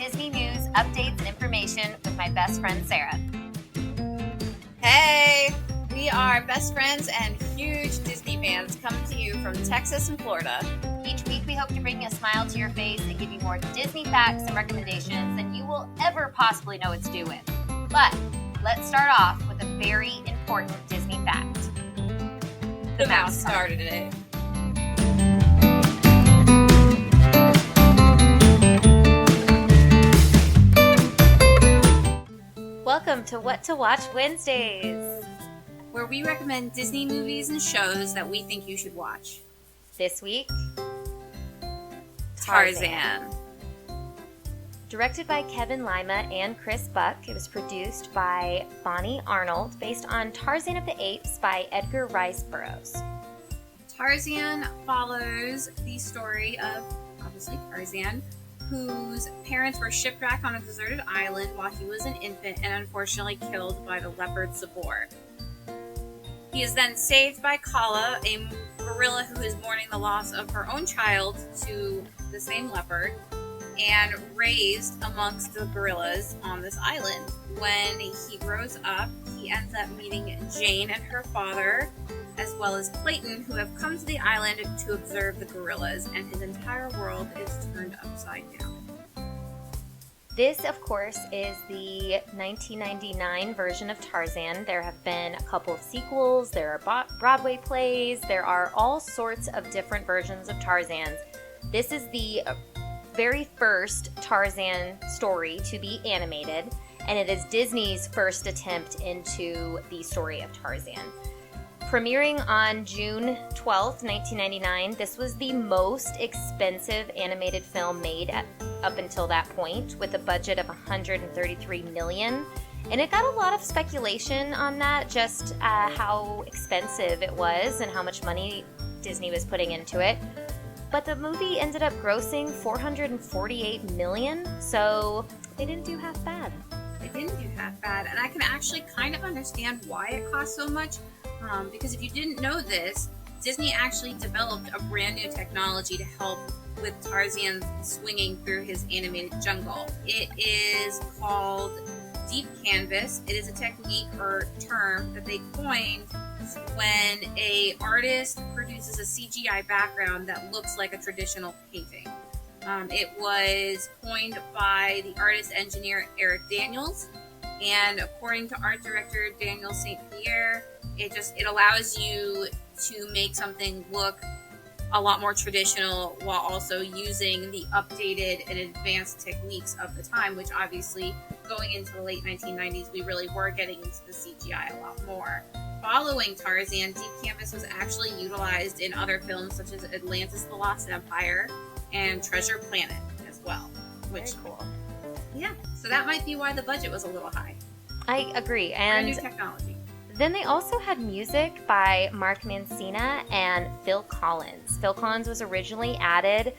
Disney news, updates, and information with my best friend, Sarah. Hey! We are best friends and huge Disney fans coming to you from Texas and Florida. Each week, we hope to bring a smile to your face and give you more Disney facts and recommendations than you will ever possibly know what to do with. But let's start off with a very important Disney fact. The mouse started it. Welcome to What to Watch Wednesdays, where we recommend Disney movies and shows that we think you should watch. This week, Tarzan. Directed by Kevin Lima and Chris Buck, it was produced by Bonnie Arnold, based on Tarzan of the Apes by Edgar Rice Burroughs. Tarzan follows the story of, obviously, Tarzan, whose parents were shipwrecked on a deserted island while he was an infant and unfortunately killed by the leopard Sabor. He is then saved by Kala, a gorilla who is mourning the loss of her own child to the same leopard, and raised amongst the gorillas on this island. When he grows up, he ends up meeting Jane and her father, as well as Clayton, who have come to the island to observe the gorillas, and his entire world is turned upside down. This, of course, is the 1999 version of Tarzan. There have been a couple of sequels, there are Broadway plays, there are all sorts of different versions of Tarzan. This is the very first Tarzan story to be animated, and it is Disney's first attempt into the story of Tarzan. Premiering on June 12th, 1999, this was the most expensive animated film made up until that point, with a budget of $133 million. And it got a lot of speculation on that, just how expensive it was and how much money Disney was putting into it. But the movie ended up grossing $448 million, so they didn't do half bad. It didn't do half bad, and I can actually kind of understand why it cost so much. Because if you didn't know this, Disney actually developed a brand new technology to help with Tarzan swinging through his animated jungle. It is called deep canvas. It is a technique or term that they coined when an artist produces a CGI background that looks like a traditional painting. It was coined by the artist engineer Eric Daniels, and according to art director Daniel St. Pierre, it allows you to make something look a lot more traditional while also using the updated and advanced techniques of the time, which obviously going into the late 1990s, we really were getting into the CGI a lot more. Following Tarzan, deep canvas was actually utilized in other films such as Atlantis: The Lost Empire and Treasure Planet as well. Which, very cool. Yeah, so that might be why the budget was a little high. I agree. And And new technology. then they also had music by Mark Mancina and Phil Collins. Phil Collins was originally added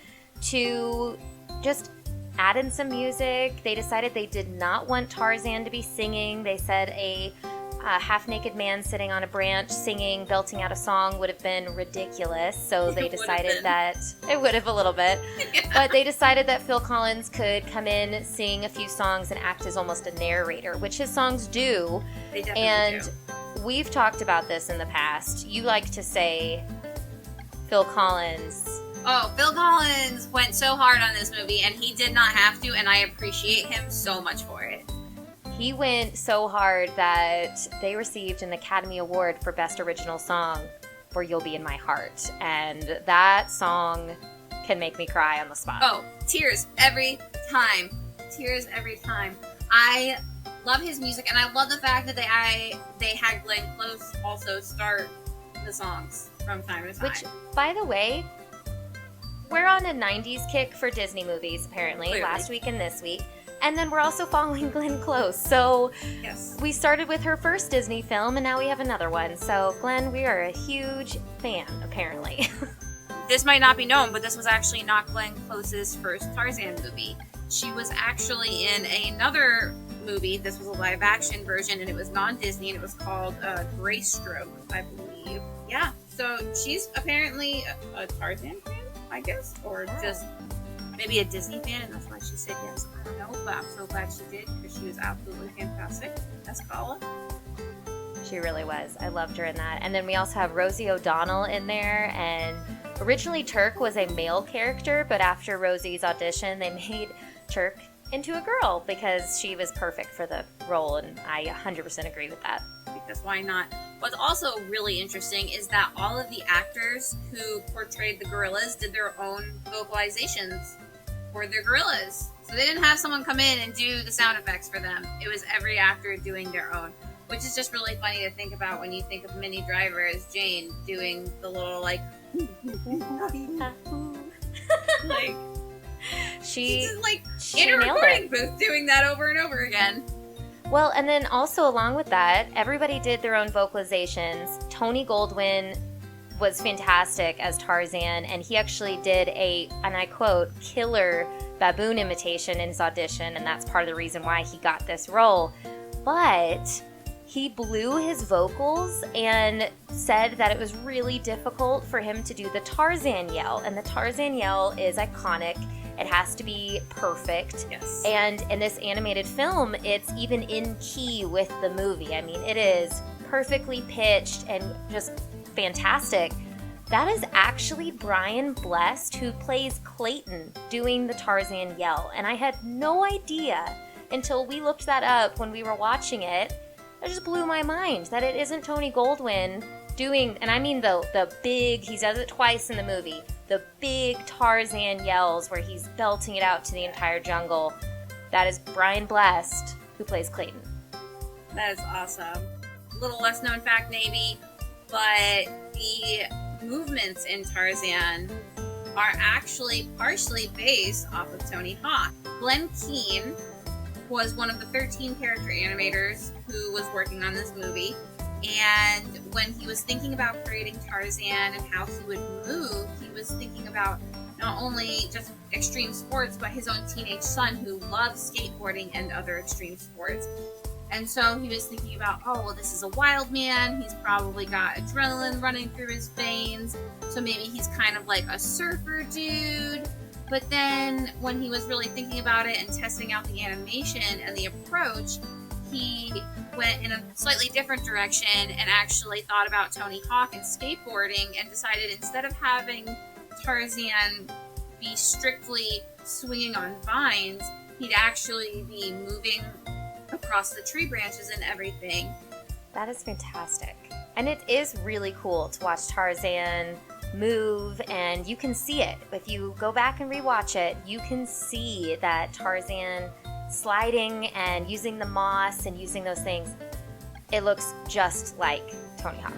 to just add in some music. They decided they did not want Tarzan to be singing. They said a half-naked man sitting on a branch singing, belting out a song would have been ridiculous. So they decided that it would have a little bit. Yeah. But they decided that Phil Collins could come in, sing a few songs, and act as almost a narrator, which his songs do. They definitely And do. we've talked about this in the past. You like to say Phil Collins. Oh, Phil Collins went so hard on this movie, and he did not have to, and I appreciate him so much for it. He went so hard that they received an Academy Award for Best Original Song for You'll Be in My Heart. And that song can make me cry on the spot. Oh, tears every time. Tears every time. I love his music, and I love the fact that they had Glenn Close also start the songs from time to time. Which, by the way, we're on a 90s kick for Disney movies, apparently, Clearly. last week and this week. And then we're also following Glenn Close. So Yes. we started with her first Disney film, and now we have another one. So, Glenn, we are a huge fan, apparently. This might not be known, but this was actually not Glenn Close's first Tarzan movie. She was actually in another movie. This was a live-action version, and it was non-Disney, and it was called Graystroke, I believe. Yeah, so she's apparently a Tarzan fan, I guess, or just maybe a Disney fan, and that's why she said yes. I don't know, but I'm so glad she did because she was absolutely fantastic as Kala. She really was. I loved her in that. And then we also have Rosie O'Donnell in there. And originally Turk was a male character, but after Rosie's audition, they made Turk into a girl because she was perfect for the role. And I 100% agree with that. Because why not? What's also really interesting is that all of the actors who portrayed the gorillas did their own vocalizations for their gorillas. So they didn't have someone come in and do the sound effects for them. It was every actor doing their own. Which is just really funny to think about when you think of Minnie Driver as Jane doing the little like like she's just like in a recording booth doing that over and over again. Well, and then also along with that, everybody did their own vocalizations. Tony Goldwyn was fantastic as Tarzan, and he actually did a, and I quote, killer baboon imitation in his audition, and that's part of the reason why he got this role. But he blew his vocals and said that it was really difficult for him to do the Tarzan yell. And the Tarzan yell is iconic. It has to be perfect. Yes. And in this animated film, it's even in key with the movie. I mean, it is perfectly pitched and just fantastic. That is actually Brian Blessed, who plays Clayton, doing the Tarzan yell. And I had no idea until we looked that up when we were watching it. It just blew my mind that it isn't Tony Goldwyn doing, and I mean the big, he does it twice in the movie, the big Tarzan yells where he's belting it out to the entire jungle. That is Brian Blessed, who plays Clayton. That is awesome. Little less known fact maybe, but the movements in Tarzan are actually partially based off of Tony Hawk. Glenn Keane was one of the 13 character animators who was working on this movie, and when he was thinking about creating Tarzan and how he would move, he was thinking about not only just extreme sports, but his own teenage son who loves skateboarding and other extreme sports. And so he was thinking about, oh, well, this is a wild man, he's probably got adrenaline running through his veins, so maybe he's kind of like a surfer dude. But then when he was really thinking about it and testing out the animation and the approach, he went in a slightly different direction and actually thought about Tony Hawk and skateboarding and decided instead of having Tarzan be strictly swinging on vines, he'd actually be moving across the tree branches and everything. That is fantastic. And it is really cool to watch Tarzan move, and you can see it. If you go back and rewatch it, you can see that Tarzan sliding and using the moss and using those things. It looks just like Tony Hawk.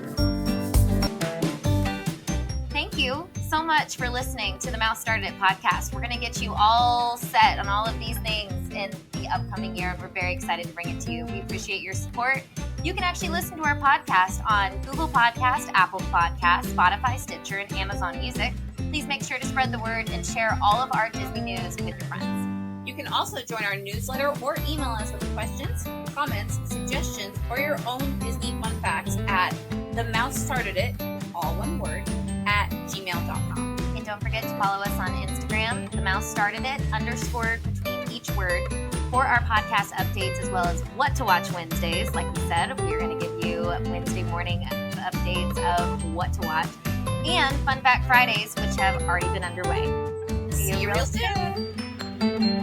Thank you so much for listening to the Mouse Started It podcast. We're going to get you all set on all of these things in the upcoming year, and we're very excited to bring it to you. We appreciate your support. You can actually listen to our podcast on Google Podcast, Apple Podcast, Spotify, Stitcher, and Amazon Music. Please make sure to spread the word and share all of our Disney news with your friends. You can also join our newsletter or email us with questions, comments, suggestions, or your own Disney fun facts at themouseStartedIt, all one word, at gmail.com. And don't forget to follow us on Instagram, _between each word, for our podcast updates, as well as what to watch Wednesdays. Like we said, we're going to give you Wednesday morning updates of what to watch, and Fun Fact Fridays, which have already been underway. See you real soon.